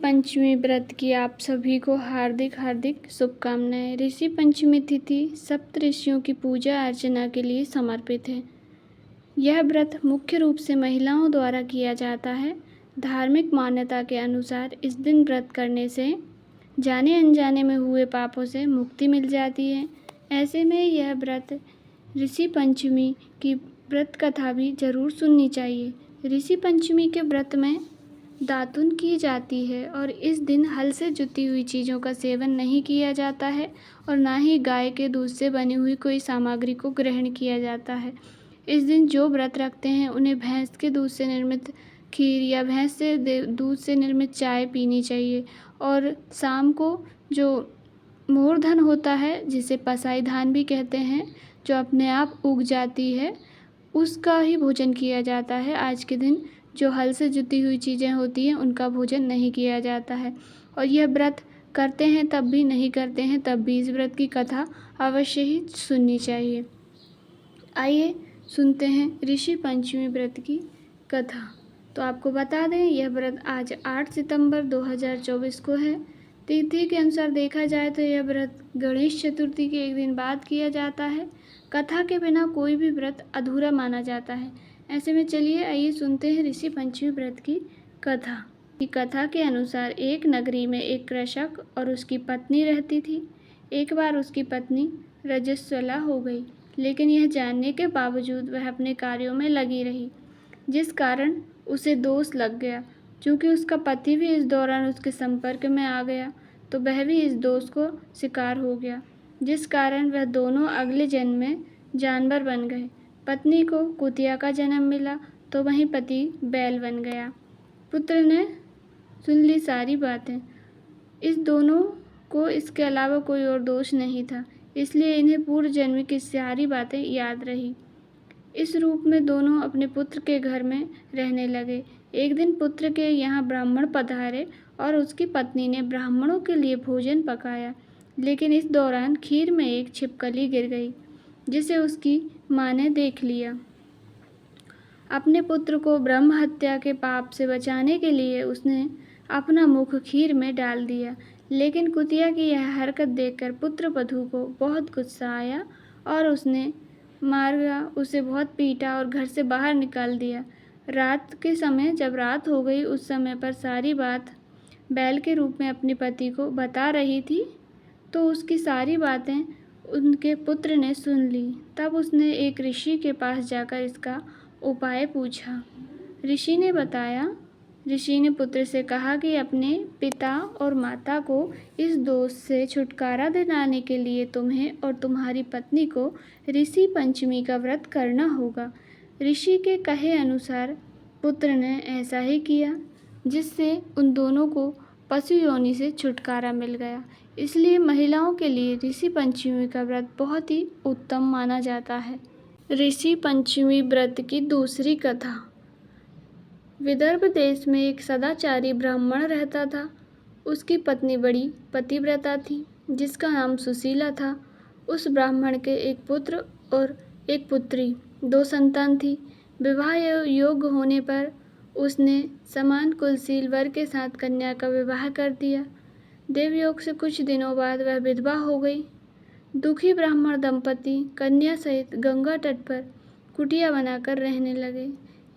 पंचमी व्रत की आप सभी को हार्दिक हार्दिक शुभकामनाएं। ऋषि पंचमी तिथि सप्त ऋषियों की पूजा अर्चना के लिए समर्पित है। यह व्रत मुख्य रूप से महिलाओं द्वारा किया जाता है। धार्मिक मान्यता के अनुसार इस दिन व्रत करने से जाने अनजाने में हुए पापों से मुक्ति मिल जाती है। ऐसे में यह व्रत ऋषि पंचमी की व्रत कथा भी जरूर सुननी चाहिए। ऋषि पंचमी के व्रत में दातुन की जाती है और इस दिन हल से जुती हुई चीज़ों का सेवन नहीं किया जाता है और ना ही गाय के दूध से बनी हुई कोई सामग्री को ग्रहण किया जाता है। इस दिन जो व्रत रखते हैं उन्हें भैंस के दूध से निर्मित खीर या भैंस से दूध से निर्मित चाय पीनी चाहिए और शाम को जो मोर धन होता है, जिसे पसाई धान भी कहते हैं, जो अपने आप उग जाती है, उसका ही भोजन किया जाता है। आज के दिन जो हल से जुती हुई चीज़ें होती हैं उनका भोजन नहीं किया जाता है। और यह व्रत करते हैं तब भी, नहीं करते हैं तब भी इस व्रत की कथा अवश्य ही सुननी चाहिए। आइए सुनते हैं ऋषि पंचमी व्रत की कथा। तो आपको बता दें, यह व्रत आज 8 सितंबर 2024 को है। तिथि के अनुसार देखा जाए तो यह व्रत गणेश चतुर्थी के एक दिन बाद किया जाता है। कथा के बिना कोई भी व्रत अधूरा माना जाता है। ऐसे में चलिए आइए सुनते हैं ऋषि पंचमी व्रत की कथा। की कथा के अनुसार एक नगरी में एक कृषक और उसकी पत्नी रहती थी। एक बार उसकी पत्नी रजस्वला हो गई, लेकिन यह जानने के बावजूद वह अपने कार्यों में लगी रही, जिस कारण उसे दोष लग गया। चूँकि उसका पति भी इस दौरान उसके संपर्क में आ गया, तो वह भी इस दोष को शिकार हो गया, जिस कारण वह दोनों अगले जन्म में जानवर बन गए। पत्नी को कुतिया का जन्म मिला तो वहीं पति बैल बन गया। पुत्र ने सुन ली सारी बातें। इस दोनों को इसके अलावा कोई और दोष नहीं था, इसलिए इन्हें पूर्व जन्म की सारी बातें याद रही। इस रूप में दोनों अपने पुत्र के घर में रहने लगे। एक दिन पुत्र के यहाँ ब्राह्मण पधारे और उसकी पत्नी ने ब्राह्मणों के लिए भोजन पकाया, लेकिन इस दौरान खीर में एक छिपकली गिर गई, जिसे उसकी माँ ने देख लिया। अपने पुत्र को ब्रह्म हत्या के पाप से बचाने के लिए उसने अपना मुख खीर में डाल दिया, लेकिन कुतिया की यह हरकत देखकर पुत्र वधू को बहुत गुस्सा आया और उसने मारा, उसे बहुत पीटा और घर से बाहर निकाल दिया। रात के समय जब रात हो गई, उस समय पर सारी बात बैल के रूप में अपने पति को बता रही थी, तो उसकी सारी बातें उनके पुत्र ने सुन ली। तब उसने एक ऋषि के पास जाकर इसका उपाय पूछा। ऋषि ने बताया। ऋषि ने पुत्र से कहा कि अपने पिता और माता को इस दोष से छुटकारा दिलाने के लिए तुम्हें और तुम्हारी पत्नी को ऋषि पंचमी का व्रत करना होगा। ऋषि के कहे अनुसार पुत्र ने ऐसा ही किया, जिससे उन दोनों को पशु योनि से छुटकारा मिल गया। इसलिए महिलाओं के लिए ऋषि पंचमी का व्रत बहुत ही उत्तम माना जाता है। ऋषि पंचमी व्रत की दूसरी कथा। विदर्भ देश में एक सदाचारी ब्राह्मण रहता था। उसकी पत्नी बड़ी पतिव्रता थी, जिसका नाम सुशीला था। उस ब्राह्मण के एक पुत्र और एक पुत्री, 2 संतान थी। विवाह योग्य होने पर उसने समान कुलशील वर के साथ कन्या का विवाह कर दिया। देवयोग से कुछ दिनों बाद वह विधवा हो गई। दुखी ब्राह्मण दंपति कन्या सहित गंगा तट पर कुटिया बनाकर रहने लगे।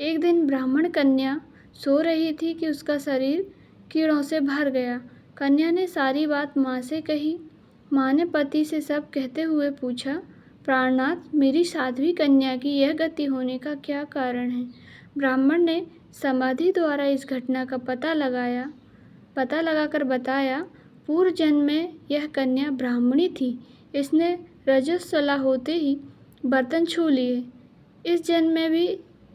एक दिन ब्राह्मण कन्या सो रही थी कि उसका शरीर कीड़ों से भर गया। कन्या ने सारी बात माँ से कही। माँ ने पति से सब कहते हुए पूछा, प्राणनाथ, मेरी साध्वी कन्या की यह गति होने का क्या कारण है? ब्राह्मण ने समाधि द्वारा इस घटना का पता लगाकर बताया, पूर्व जन्म में यह कन्या ब्राह्मणी थी। इसने रजस्वला होते ही बर्तन छू लिए। इस जन्म में भी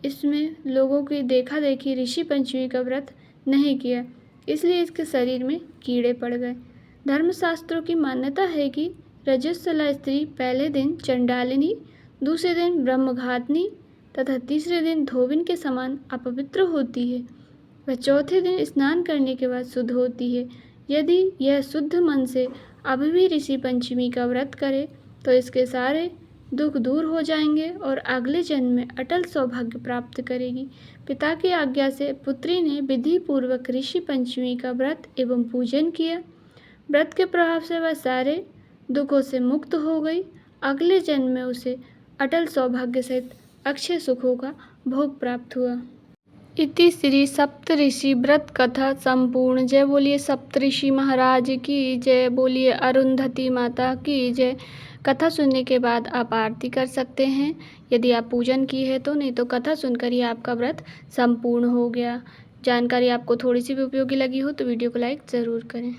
इसमें लोगों की देखा देखी ऋषि पंचमी का व्रत नहीं किया, इसलिए इसके शरीर में कीड़े पड़ गए। धर्मशास्त्रों की मान्यता है कि रजस्वला स्त्री पहले दिन चंडालिनी, दूसरे दिन ब्रह्मघातनी तथा तीसरे दिन धोबिन के समान अपवित्र होती है। वह चौथे दिन स्नान करने के बाद शुद्ध होती है। यदि यह शुद्ध मन से अभी भी ऋषि पंचमी का व्रत करे तो इसके सारे दुख दूर हो जाएंगे और अगले जन्म में अटल सौभाग्य प्राप्त करेगी। पिता की आज्ञा से पुत्री ने विधि पूर्वक ऋषि पंचमी का व्रत एवं पूजन किया। व्रत के प्रभाव से वह सारे दुखों से मुक्त हो गई। अगले जन्म में उसे अटल सौभाग्य सहित अक्षय सुखों का भोग प्राप्त हुआ। इति श्री सप्तऋषि व्रत कथा संपूर्ण। जय बोलिए सप्तऋषि महाराज की जय, बोलिए अरुंधति माता की जय। कथा सुनने के बाद आप आरती कर सकते हैं यदि आप पूजन की है तो, नहीं तो कथा सुनकर ही आपका व्रत संपूर्ण हो गया। जानकारी आपको थोड़ी सी भी उपयोगी लगी हो तो वीडियो को लाइक ज़रूर करें।